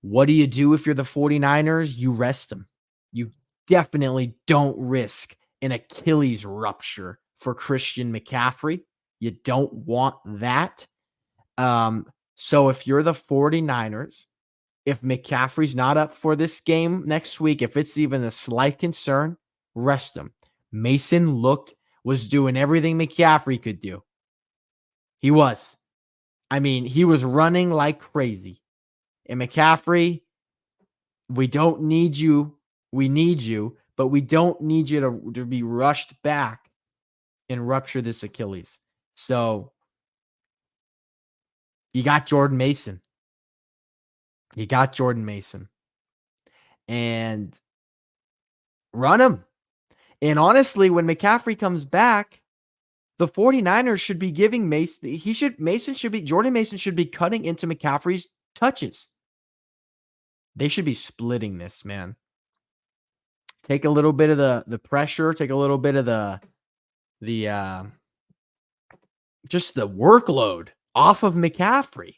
S1: What do you do if you're the 49ers? You rest him. You definitely don't risk an Achilles rupture for Christian McCaffrey. You don't want that. So if you're the 49ers, if McCaffrey's not up for this game next week, if it's even a slight concern, rest him. Mason was doing everything McCaffrey could do. He was. I mean, he was running like crazy. And McCaffrey, we don't need you We need you, but we don't need you to be rushed back and rupture this Achilles. So you got Jordan Mason. You got Jordan Mason. And run him. And honestly, when McCaffrey comes back, the 49ers should be giving Jordan Mason should be cutting into McCaffrey's touches. They should be splitting this, man. Take a little bit of the pressure, take a little bit of the just the workload off of McCaffrey.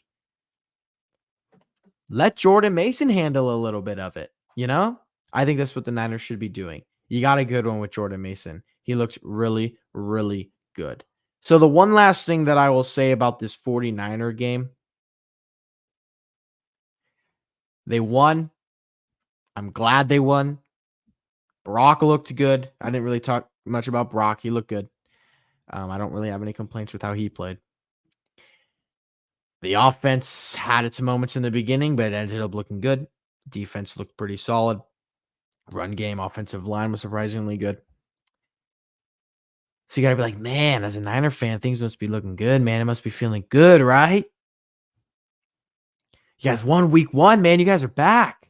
S1: Let Jordan Mason handle a little bit of it, you know? I think that's what the Niners should be doing. You got a good one with Jordan Mason. He looks really, really good. So the one last thing that I will say about this 49er game, they won. I'm glad they won. Brock looked good. I didn't really talk much about Brock. He looked good. I don't really have any complaints with how he played. The offense had its moments in the beginning, but it ended up looking good. Defense looked pretty solid. Run game, offensive line was surprisingly good. So you got to be like, man, as a Niner fan, things must be looking good, man. It must be feeling good, right? You guys won week 1, man. You guys are back.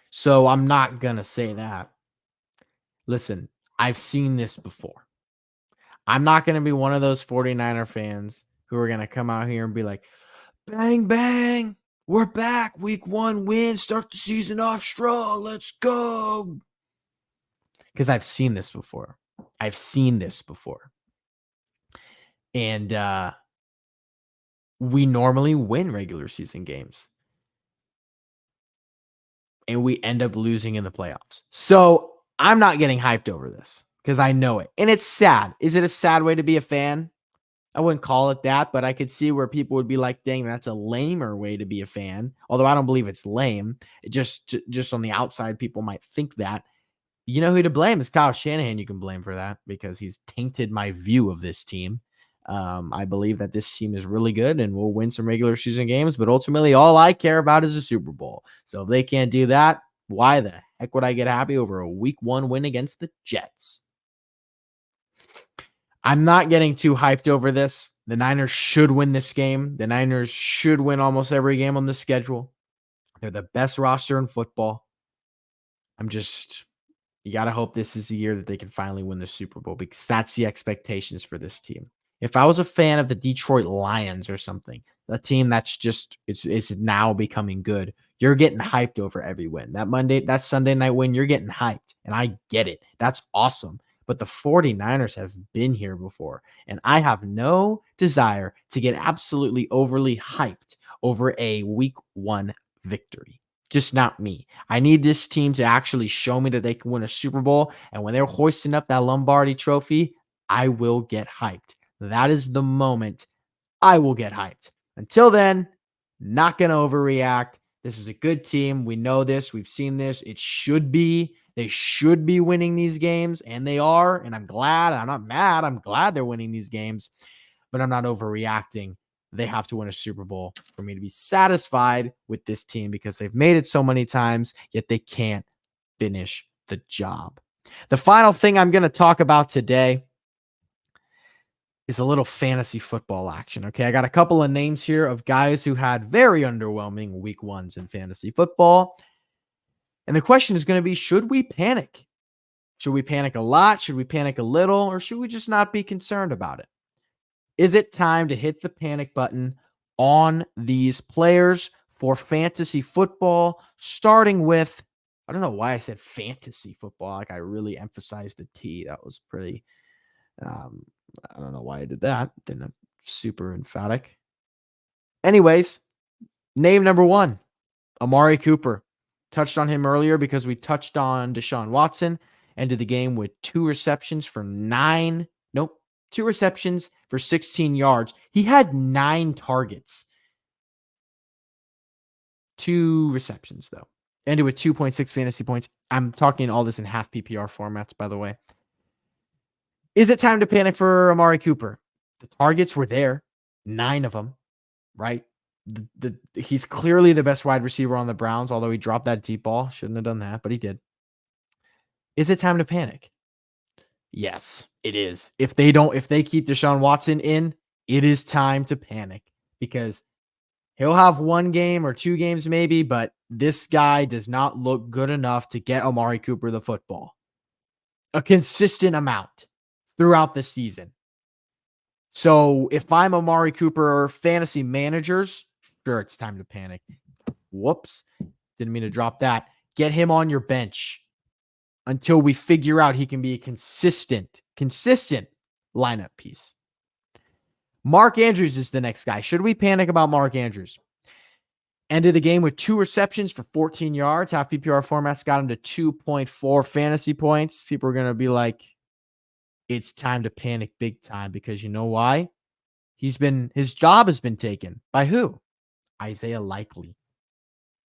S1: So I'm not going to say that. Listen, I've seen this before. I'm not going to be one of those 49er fans who are going to come out here and be like, bang, bang. We're back. Week 1 win. Start the season off strong. Let's go. Because I've seen this before. And we normally win regular season games. And we end up losing in the playoffs. So I'm not getting hyped over this because I know it. And it's sad. Is it a sad way to be a fan? I wouldn't call it that, but I could see where people would be like, dang, that's a lamer way to be a fan. Although I don't believe it's lame. Just on the outside, people might think that. You know who to blame is Kyle Shanahan. You can blame for that because he's tainted my view of this team. I believe that this team is really good and will win some regular season games, but ultimately all I care about is a Super Bowl. So if they can't do that, why the heck would I get happy over a week 1 win against the Jets? I'm not getting too hyped over this. The Niners should win this game. The Niners should win almost every game on the schedule. They're the best roster in football. You got to hope this is the year that they can finally win the Super Bowl because that's the expectations for this team. If I was a fan of the Detroit Lions or something, a team that's just it's now becoming good, you're getting hyped over every win. That Sunday night win, you're getting hyped. And I get it. That's awesome. But the 49ers have been here before. And I have no desire to get absolutely overly hyped over a week 1 victory. Just not me. I need this team to actually show me that they can win a Super Bowl. And when they're hoisting up that Lombardi trophy, I will get hyped. That is the moment I will get hyped. Until then, not going to overreact. This is a good team. We know this. We've seen this. They should be winning these games, and they are. And I'm glad. I'm not mad. I'm glad they're winning these games, but I'm not overreacting. They have to win a Super Bowl for me to be satisfied with this team because they've made it so many times, yet they can't finish the job. The final thing I'm going to talk about today is a little fantasy football action. Okay, I got a couple of names here of guys who had very underwhelming week 1s in fantasy football. And the question is going to be, should we panic? Should we panic a lot? Should we panic a little? Or should we just not be concerned about it? Is it time to hit the panic button on these players for fantasy football, starting with, I don't know why I said fantasy football. Like I really emphasized the T. That was pretty, I don't know why I did that. Didn't super emphatic. Anyways, name number 1, Amari Cooper. Touched on him earlier because we touched on Deshaun Watson. Ended the game with 2 receptions for 2 receptions for 16 yards. He had 9 targets. 2 receptions, though. Ended with 2.6 fantasy points. I'm talking all this in half PPR formats, by the way. Is it time to panic for Amari Cooper? The targets were there. 9 of them, right? He's clearly the best wide receiver on the Browns, although he dropped that deep ball. Shouldn't have done that, but he did. Is it time to panic? Yes, it is. If they keep Deshaun Watson in, it is time to panic because he'll have one game or two games maybe, but this guy does not look good enough to get Amari Cooper the football. A consistent amount throughout the season. So if I'm Amari Cooper fantasy managers, sure, it's time to panic. Whoops. Didn't mean to drop that. Get him on your bench until we figure out he can be a consistent lineup piece. Mark Andrews is the next guy. Should we panic about Mark Andrews? Ended the game with 2 receptions for 14 yards. Half PPR formats got him to 2.4 fantasy points. People are going to be like, it's time to panic big time because you know why? His job has been taken by who? Isaiah Likely.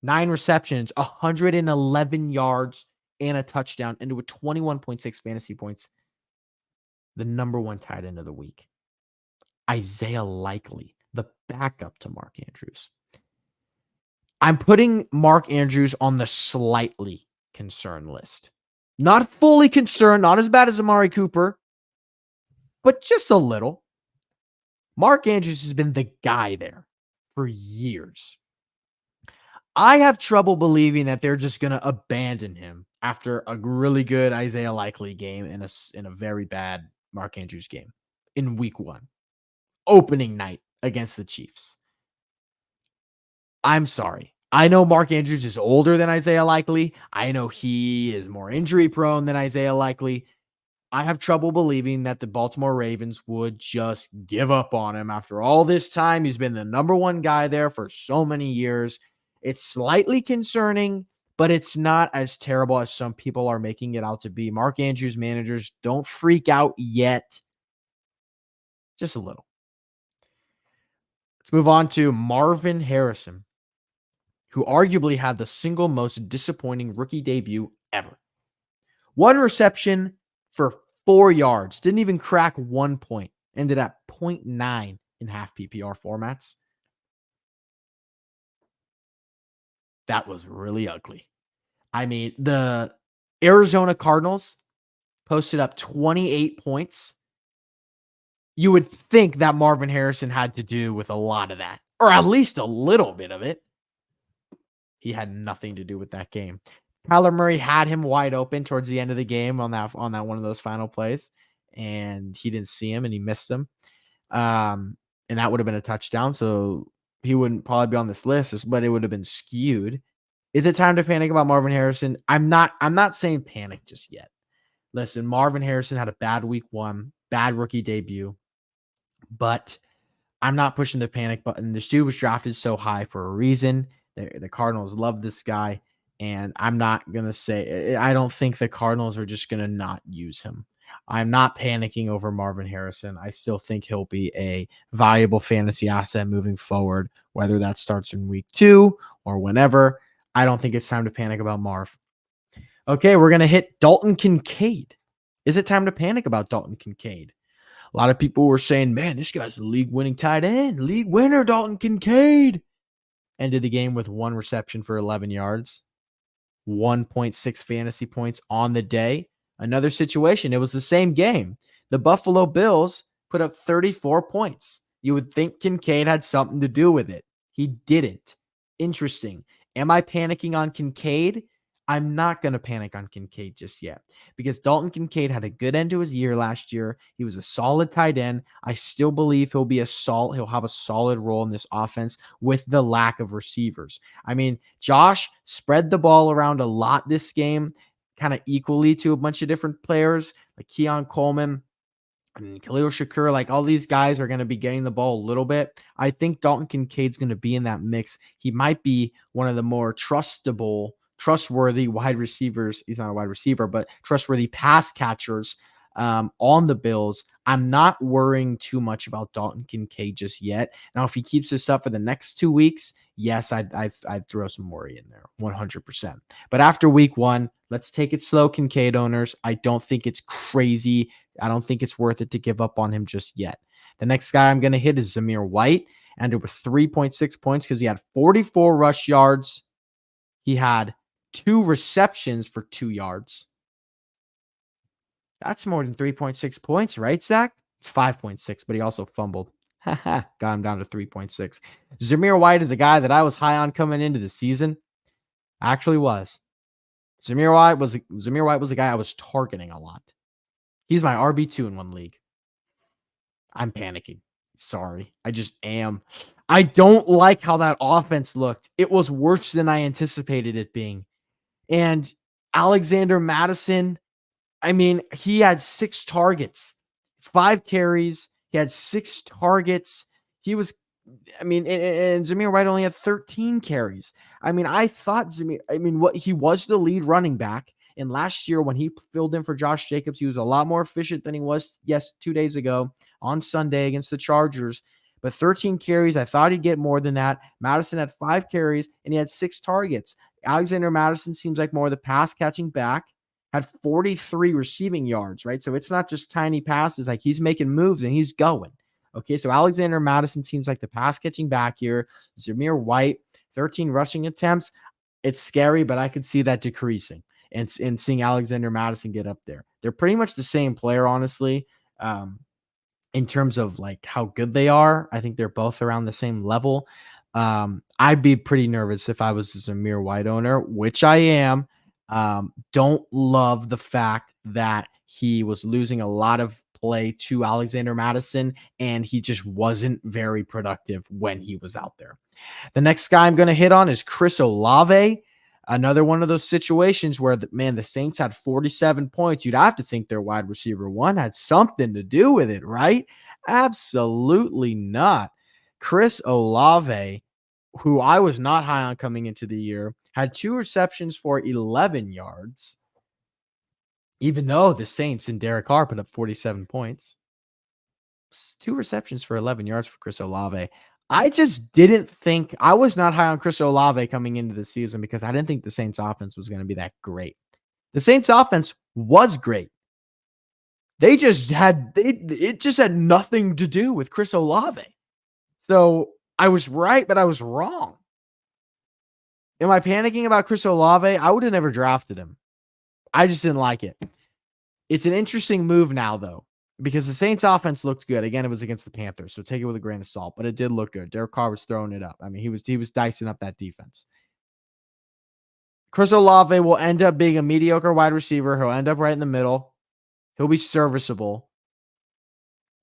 S1: 9 receptions, 111 yards, and a touchdown into a 21.6 fantasy points. The number 1 tight end of the week. Isaiah Likely, the backup to Mark Andrews. I'm putting Mark Andrews on the slightly concerned list. Not fully concerned, not as bad as Amari Cooper, but just a little. Mark Andrews has been the guy there for years. I have trouble believing that they're just going to abandon him after a really good Isaiah Likely game in a very bad Mark Andrews game in week 1, opening night against the Chiefs. I'm sorry. I know Mark Andrews is older than Isaiah Likely. I know he is more injury prone than Isaiah Likely. I have trouble believing that the Baltimore Ravens would just give up on him after all this time. He's been the number 1 guy there for so many years. It's slightly concerning, but it's not as terrible as some people are making it out to be. Mark Andrews managers, don't freak out yet. Just a little. Let's move on to Marvin Harrison, who arguably had the single most disappointing rookie debut ever. 1 reception for 4 yards. Didn't even crack 1 point. Ended at 0.9 in half PPR formats. That was really ugly. I mean, the Arizona Cardinals posted up 28 points. You would think that Marvin Harrison had to do with a lot of that, or at least a little bit of it. He had nothing to do with that game. Kyler Murray had him wide open towards the end of the game on that one of those final plays, and he didn't see him and he missed him. And that would have been a touchdown, so he wouldn't probably be on this list, but it would have been skewed. Is it time to panic about Marvin Harrison? I'm not saying panic just yet. Listen, Marvin Harrison had a bad week 1, bad rookie debut, but I'm not pushing the panic button. This dude was drafted so high for a reason. The Cardinals love this guy, and I'm not going to say – I don't think the Cardinals are just going to not use him. I'm not panicking over Marvin Harrison. I still think he'll be a valuable fantasy asset moving forward, whether that starts in week 2 or whenever. I don't think it's time to panic about Marv. Okay, we're going to hit Dalton Kincaid. Is it time to panic about Dalton Kincaid? A lot of people were saying, man, this guy's a league-winning tight end. League winner, Dalton Kincaid. Ended the game with 1 reception for 11 yards. 1.6 fantasy points on the day. Another situation, it was the same game. The Buffalo Bills put up 34 points. You would think Kincaid had something to do with it. He didn't. Interesting. Am I panicking on Kincaid? I'm not going to panic on Kincaid just yet because Dalton Kincaid had a good end to his year last year. He was a solid tight end. I still believe he'll have a solid role in this offense with the lack of receivers. I mean, Josh spread the ball around a lot this game, kind of equally to a bunch of different players like Keon Coleman and Khalil Shakur. Like all these guys are going to be getting the ball a little bit. I think Dalton Kincaid's going to be in that mix. He might be one of the more trustworthy wide receivers. He's not a wide receiver, but trustworthy pass catchers on the Bills. I'm not worrying too much about Dalton Kincaid just yet. Now, if he keeps this up for the next 2 weeks, yes, I'd throw some worry in there, 100%. But after week 1, let's take it slow, Kincaid owners. I don't think it's crazy. I don't think it's worth it to give up on him just yet. The next guy I'm going to hit is Zamir White. ended with 3.6 points because he had 44 rush yards. He had 2 receptions for 2 yards. That's more than 3.6 points, right, Zach? It's 5.6, but he also fumbled. Got him down to 3.6. Zamir White is a guy that I was high on coming into the season. Actually was. Zamir White was a guy I was targeting a lot. He's my RB2 in one league. I'm panicking. Sorry. I just am. I don't like how that offense looked. It was worse than I anticipated it being. And Alexander Mattison, I mean, he had 6 targets, 5 carries. He had 6 targets. He was, I mean, and Zamir White only had 13 carries. I mean, he was the lead running back. And last year when he filled in for Josh Jacobs, he was a lot more efficient than he was, 2 days ago on Sunday against the Chargers. But 13 carries, I thought he'd get more than that. Madison had 5 carries, and he had 6 targets. Alexander Mattison seems like more of the pass-catching back. Had 43 receiving yards, right? So it's not just tiny passes. Like, he's making moves, and he's going. Okay, so Alexander Mattison seems like the pass-catching back here. Zamir White, 13 rushing attempts. It's scary, but I could see that decreasing and seeing Alexander Mattison get up there. They're pretty much the same player, honestly, in terms of like how good they are. I think they're both around the same level. I'd be pretty nervous if I was a Zamir White owner, which I am. Don't love the fact that he was losing a lot of play to Alexander Mattison, and he just wasn't very productive when he was out there. The next guy I'm going to hit on is Chris Olave. Another one of those situations where, the Saints had 47 points. You'd have to think their wide receiver 1 had something to do with it, right? Absolutely not. Chris Olave, who I was not high on coming into the year, had 2 receptions for 11 yards, even though the Saints and Derek Carr put up 47 points. 2 receptions for 11 yards for Chris Olave. I just didn't think, I was not high on Chris Olave coming into the season because I didn't think the Saints offense was going to be that great. The Saints offense was great. It just had nothing to do with Chris Olave. So I was right, but I was wrong. Am I panicking about Chris Olave? I would have never drafted him. I just didn't like it. It's an interesting move now, though, because the Saints offense looked good. Again, it was against the Panthers, so take it with a grain of salt, but it did look good. Derek Carr was throwing it up. I mean, he was dicing up that defense. Chris Olave will end up being a mediocre wide receiver. He'll end up right in the middle. He'll be serviceable.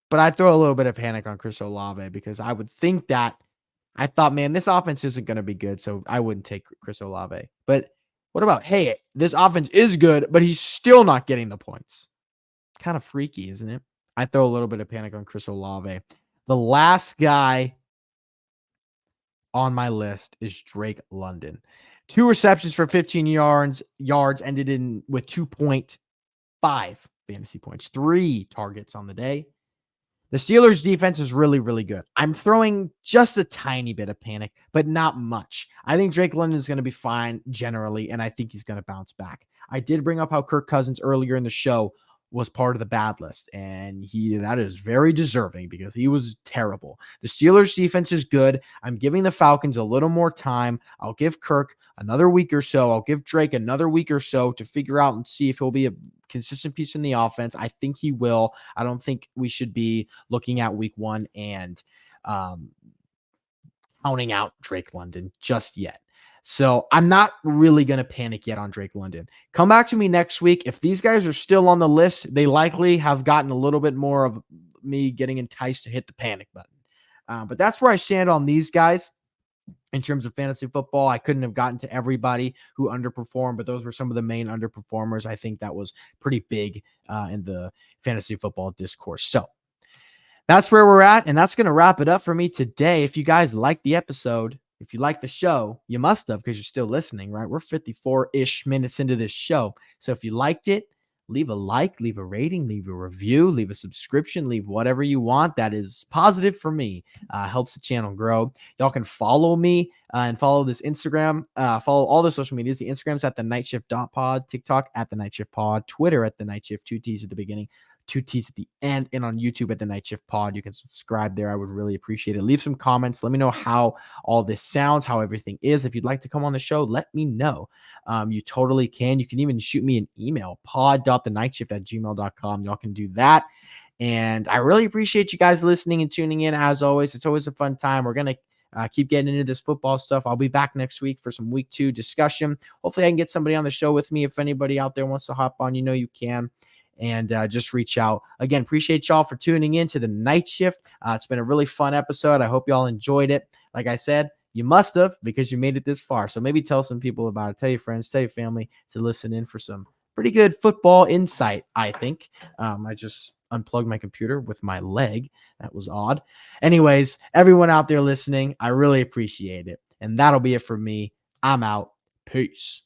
S1: But I throw a little bit of panic on Chris Olave because I would think that I thought, man, this offense isn't going to be good, so I wouldn't take Chris Olave. But what about, hey, this offense is good, but he's still not getting the points? Kind of freaky, isn't it? I throw a little bit of panic on Chris Olave. The last guy on my list is Drake London. 2 receptions for 15 yards, ended in with 2.5 fantasy points. 3 targets on the day. The Steelers' defense is really, really good. I'm throwing just a tiny bit of panic, but not much. I think Drake London is going to be fine generally, and I think he's going to bounce back. I did bring up how Kirk Cousins earlier in the show was part of the bad list, and that is very deserving because he was terrible. The Steelers' defense is good. I'm giving the Falcons a little more time. I'll give Kirk another week or so. I'll give Drake another week or so to figure out and see if he'll be a consistent piece in the offense. I think he will. I don't think we should be looking at week 1 and counting out Drake London just yet. So I'm not really going to panic yet on Drake London. Come back to me next week. If these guys are still on the list, they likely have gotten a little bit more of me getting enticed to hit the panic button. But that's where I stand on these guys. In terms of fantasy football, I couldn't have gotten to everybody who underperformed, but those were some of the main underperformers. I think that was pretty big in the fantasy football discourse. So that's where we're at, and that's going to wrap it up for me today. If you guys liked the episode, if you like the show, you must have because you're still listening, right? We're 54-ish minutes into this show. So if you liked it, leave a like, leave a rating, leave a review, leave a subscription, leave whatever you want. That is positive for me. Helps the channel grow. Y'all can follow me and follow this Instagram. Follow all the social medias. The Instagram's at the nightshift.pod, TikTok at the nightshift pod, Twitter at the nightshift, 2 T's at the beginning. two T's at the end, and on YouTube at the Night Shift Pod. You can subscribe there. I would really appreciate it. Leave some comments. Let me know how all this sounds, how everything is. If you'd like to come on the show, let me know. You totally can. You can even shoot me an email, pod.thenightshift@gmail.com. Y'all can do that. And I really appreciate you guys listening and tuning in. As always, it's always a fun time. We're going to keep getting into this football stuff. I'll be back next week for some week 2 discussion. Hopefully I can get somebody on the show with me. If anybody out there wants to hop on, you can. And just reach out. Again, appreciate y'all for tuning in to the Night Shift. It's been a really fun episode. I hope y'all enjoyed it. Like I said, you must have, because you made it this far. So maybe tell some people about it. Tell your friends, tell your family to listen in for some pretty good football insight, I think. I just unplugged my computer with my leg. That was odd. Anyways, everyone out there listening, I really appreciate it. And that'll be it for me. I'm out. Peace.